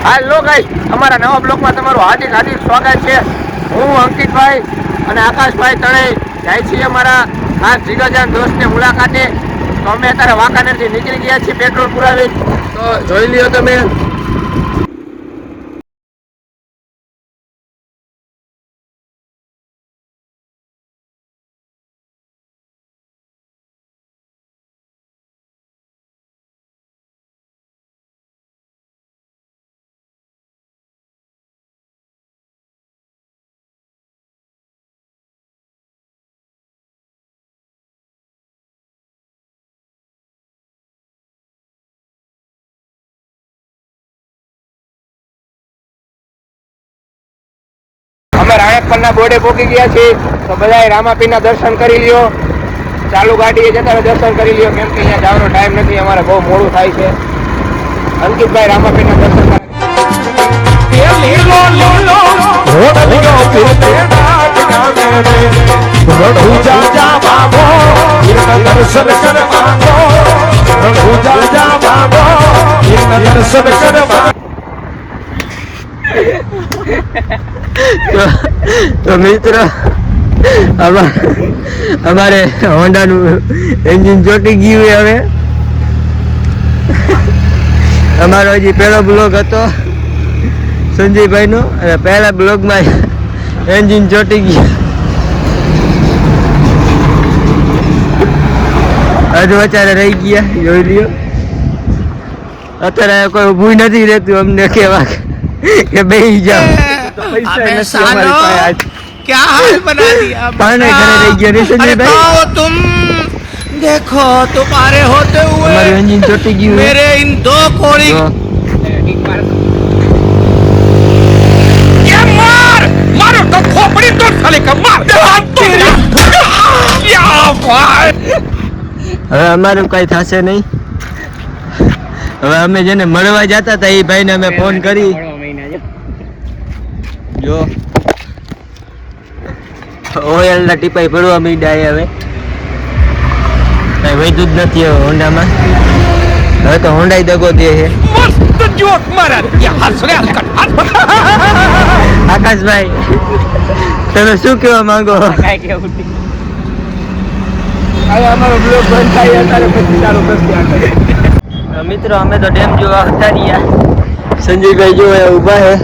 હાલો guys, અમારા નવા બ્લોગમાં તમારું હાર્દિક હાર્દિક સ્વાગત છે. હું અંકિતભાઈ અને આકાશભાઈ ત્રણેય જાય છીએ અમારા ખાસ જીગરજાન દોસ્તને મુલાકાતે. તો અમે અત્યારે વાંકાનેરથી નીકળી ગયા છીએ પેટ્રોલ પુરાવી. તો જોઈ લ્યો તમે. અમે રાણકપરના બોર્ડે પહોંચી ગયા છીએ. તો બધાએ રામાપીરના દર્શન કરી લ્યો. ચાલુ ગાડીએ જતા દર્શન કરી લ્યો, કેમ કે અહીંયા જવાનો ટાઈમ નથી, અમારે બહુ મોડું થાય છે. અંકિતભાઈ રામાપીરના દર્શન કરે. તો મિત્રો અમારે હોન્ડાનું એન્જિન ચોટી ગયું હવે. અમારો હજી પહેલો બ્લોગ હતો સંજયભાઈનો, અને પહેલા બ્લોગમાં એન્જિન ચોટી ગયું. હજુ અત્યારે રહી ગયા, જોઈ લ્યો. અત્યારે કોઈ ઊભું નથી રહેતું અમને કેવા કે બેસી જાઓ. क्या हाल बना दिया घरे रह गया रे संजय भाई. तुम देखो तुम्हारे होते हुए इंजन छोटी गई मेरे इन दो कोड़ी मार मारो तो खोपड़ी तो साले का मार. હવે અમારું કઈ થશે નહીં. હવે અમે જેને મળવા જતા હતા એ ભાઈને અમે ફોન કરી. જો ઓઇલના ટીપાઈ પડવા માંડ્યા હવે કઈ વધુ જ નથી હવે હોન્ડામાં. હવે તો હોન્ડાઈ દગો દે છે. આકાશભાઈ તમે શું કહેવા માંગો? મિત્રો અમે તો ડેમ જોવા હતા રહ્યા. સંજયભાઈ જો ઉભા હે.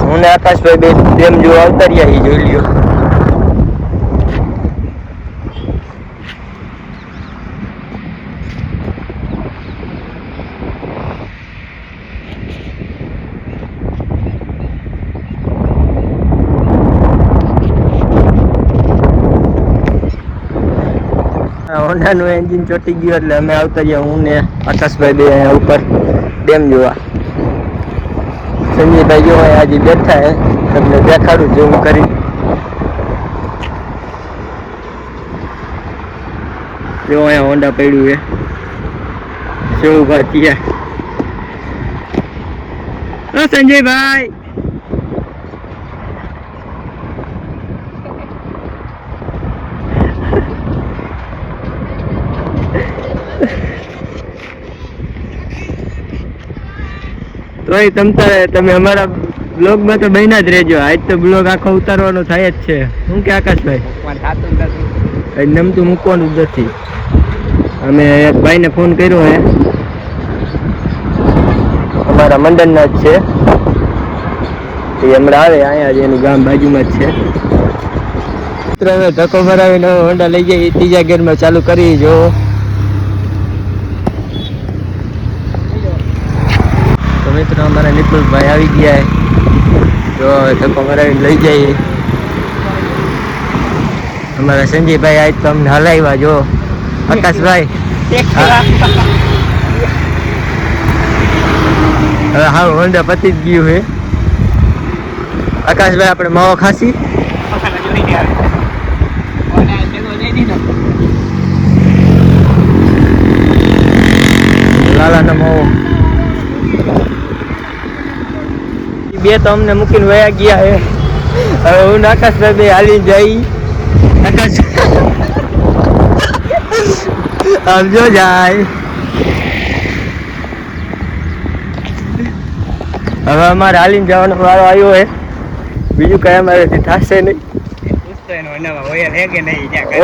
હું ને આકાશભાઈ બે ડેમ જોવા આવતા રહ્યા, એ જોઈ લ્યો. હોન્ડાનું એન્જિન ચોટી ગયું એટલે અમે આવતા રહ્યા. હું ને આકાશભાઈ બે અહીંયા ઉપર ડેમ જોવા. સંજયભાઈ જો આજે બેઠા હે, તમને દેખાડું જેવું કરી. જો અહીંયા હોન્ડા પડ્યું હે, શું ઉભા થયા. સંજયભાઈ તોય તમે અમારા બ્લોગમાં તો બન્યા જ રહેજો. આજ તો બ્લોગ આખો ઉતારવાનો થાય જ છે. શું કે આકાશભાઈ નમતું મૂકવાનું જ નથી. અમે એક ભાઈને ફોન કર્યો હે, અમારા મંડળના જ છે, એ હમણાં આવે અહીંયા જ, એનું ગામ બાજુમાં જ છે. હવે ધક્કો મરાવીને હોન્ડા લઈ જઈએ, ત્રીજા ગેરમાં ચાલુ કરી. જો મિત્રો અમારા નિપુલભાઈ આવી ગયા. જો ધક્કો મરાવીને લઈ જઈએ. અમારા સંજયભાઈ આજ તો અમને હલાવ્યા. જો આકાશભાઈ હવે હા હોન્ડા પતી જ ગયું છે. આકાશભાઈ આપણે માવો ખાસી લાલાનો માવો. બે તો અમને મૂકીને વયા ગયા હે. હવે હું આકાશભાઈ બે હાલી જઈ. આકાશ આમ જો જાય હવે અમારે હાલીને જવાનો વારો આવ્યો હે. બીજું કઈ અમારેથી થશે નહીં.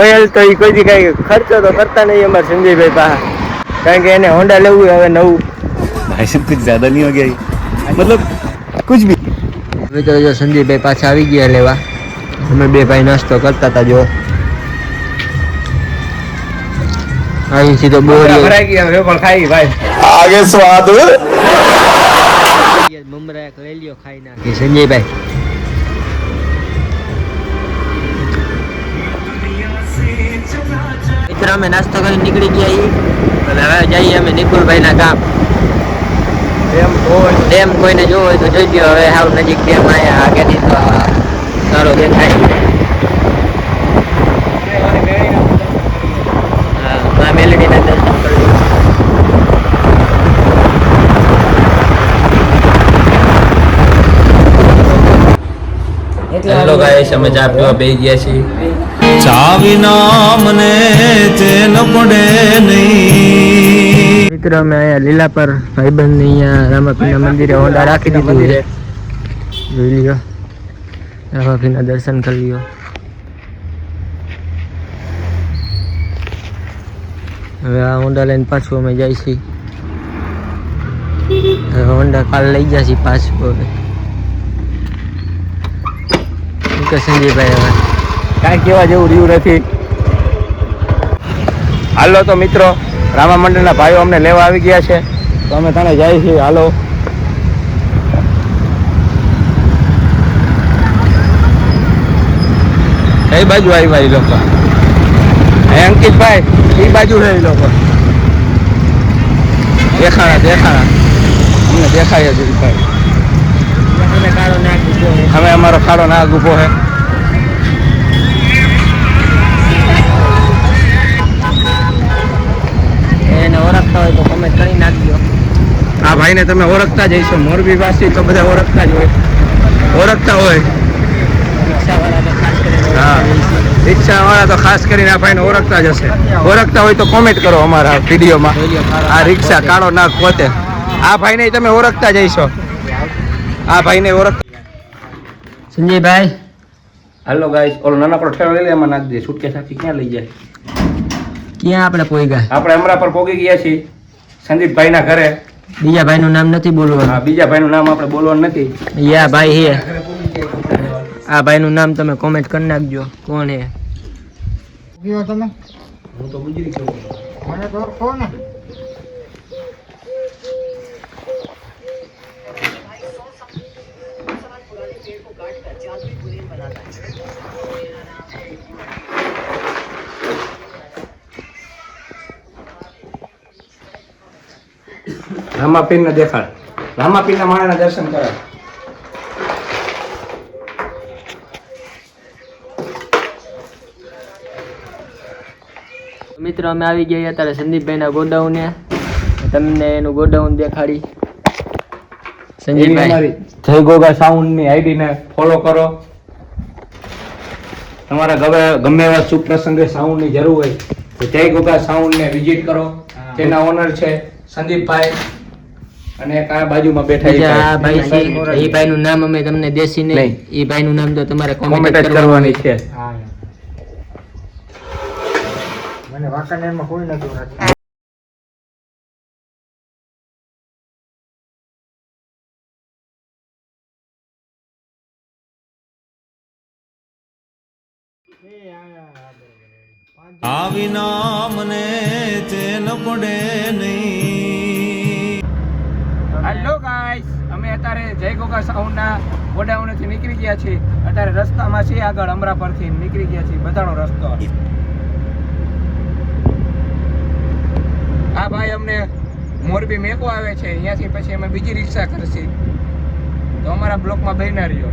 ઓઇલ તો એ કોઈ કઈ ખર્ચો તો કરતા નહીં અમારે સંજયભાઈ પાસે, કારણ કે એને હોન્ડા લેવું હવે નવું. भाई साहब कुछ ज्यादा नहीं हो गया, मतलब कुछ भी. મિત્રો જો સંજયભાઈ પાછા આવી ગયા લેવા. અમે બે ભાઈ નાસ્તો કરતા હતા. જો અહીંથી તો બોરી ભરાઈ ગયા હવે પણ ખાઈ ભાઈ. आगे स्वाद મમરા લઈ લ્યો, ખાઈ નાખી સંજયભાઈ. મિત્રો અમે નાસ્તો કરી નીકળી ગયા અને હવે જઈએ અમે નિકુલભાઈ ના ગામ. ડેમ કોઈને જોવો હોય તો જોઈ લો. હવે હાવ નજીક ડેમ આયા આગળથી તો સારો દેખાય. હા, મેલડીના દર્શન કરી. હેલો ગાઈસ, અમે ચા પીવા બેસી ગયા છીએ. चावी नामने चैन पड़े नहीं. મિત્રો અમે અહીંયા લીલા પર ભાઈબંધ અહીંયા રામાપીના મંદિરે હોન્ડા રાખી દીધું છે. જોઈ લ્યો, રામાપીના દર્શન કરી લ્યો. હવે આ હોન્ડા લઈને પાછું અમે જાય છીએ. હવે હોન્ડા કાલ લઈ જશે પાછું. હવે શું કે સંજયભાઈ, હવે કાંઈ કહેવા જેવું રહ્યું નથી. હાલો તો મિત્રો, રામા મંડળના ભાઈઓ અમને લેવા આવી ગયા છે, તો અમે તને જાય છીએ. હાલો. કઈ બાજુ આવ્યા એ લોકો? અંકિતભાઈ, એ બાજુ છે એ લોકો. દેખાણા અમને દેખાય જ ભાઈ. હવે અમારો ખાડો ના ઉભો છે. એને ઓળખતા હોય તો કમેન્ટ કરી નાખજો. આ ભાઈને તમે ઓળખતા જ હશો. મોરબી વાસી તો બધા ઓળખતા જ હોય. ઓળખતા હોય. હા, રિક્ષાવાળા તો ખાસ કરીને આ ભાઈને ઓળખતા જ હશે. ઓળખતા હોય તો કોમેન્ટ કરો અમારા વિડીયોમાં. આ રિક્ષા કાળો નાગ પોતે. આ ભાઈને તમે ઓળખતા જ હશો. આ ભાઈને ઓળખતા. સંજયભાઈ, હાલો ગાઈસ, ઓલો નાનકડો ઠેલો લઈ લે, એમાં નાખી દે. સુટકેસ આખી ક્યાં લઈ જાય? ક્યાં આપણે પોઈ ગયા? આપણે હમણાં પર પોગી ગયા છીએ સંદીપભાઈના ઘરે. બીજા ભાઈનું નામ નથી બોલવાનું. હા, બીજા ભાઈનું નામ આપણે બોલવાનું નથી. યા ભાઈ હે. આ ભાઈનું નામ તમે કોમેન્ટ કરી નાખજો કોણ હે. હું તો ગુજરી છું. મને તો કોણ? રામાપીરને દેખાડ. રામાપીરના માળાના દર્શન કરાય. મિત્રો અમે આવી ગયા અત્યારે સંદીપભાઈના ગોડાઉને. તમને એનું ગોડાઉન દેખાડી. સંજયભાઈ, જય ગોગા સાઉન્ડની આઈડીને ફોલો કરો. તમારા ગમે એવા શુભ પ્રસંગે સાઉન્ડની જરૂર હોય તો જય ગોગા સાઉન્ડને વિઝિટ કરો. તેના ઓનર છે સંદીપભાઈ અને એક આ બાજુમાં બેઠા આ ભાઈ છે. એ ભાઈનું નામ અમે તમને દેશી નહીં. એ ભાઈનું નામ તો તમારે કોમેન્ટ જ કરવાની છે. મને વાંકાનેરમાં કોઈ નથી. આવી નામને ચેન પડે નહીં. હેલો ગાઈસ, અમે અત્યારે જય ગોગા સાઉન્ડના ગોડાઉનેથી નીકળી ગયા છીએ. અત્યારે રસ્તામાં છીએ, આગળ અમરા પરથી નીકળી ગયા છીએ. બધાનો રસ્તો. આ ભાઈ અમને મોરબી મેકો આવે છે. અહીંયાથી પછી અમે બીજી રિક્ષા કરશી. તો અમારા બ્લોકમાં બેના રહ્યો.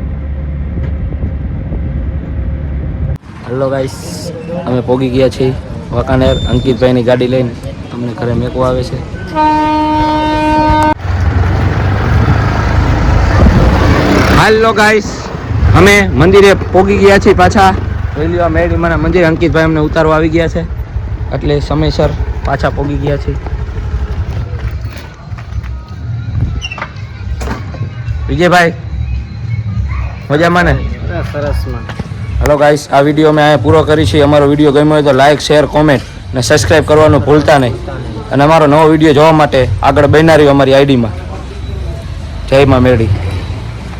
હેલો ગાઈસ, અમે પોગી ગયા છીએ વાંકાનેર. અંકિતભાઈની ગાડી લઈને અમને ઘરે મેકવા આવે છે. હાલો ગાઈસ, અમે મંદિરે પોગી ગયા છીએ પાછા. જોઈ લ્યો, મેરડીમાના મંદિરે અંકિતભાઈ અમને ઉતારવા આવી ગયા છે, એટલે સમયસર પાછા પોગી ગયા છીએ. વિજયભાઈ મજામાં ને? સરસમાં. હલો ગાઈસ, આ વિડીયો મેં અહીંયા પૂરો કરી છે. અમારો વિડીયો ગમ્યો હોય તો લાઇક, શેર, કોમેન્ટ અને સબસ્ક્રાઇબ કરવાનું ભૂલતા નહીં. અને અમારો નવો વિડીયો જોવા માટે આગળ બન્યા રહ્યો અમારી આઈડીમાં. જય માં મેરડી.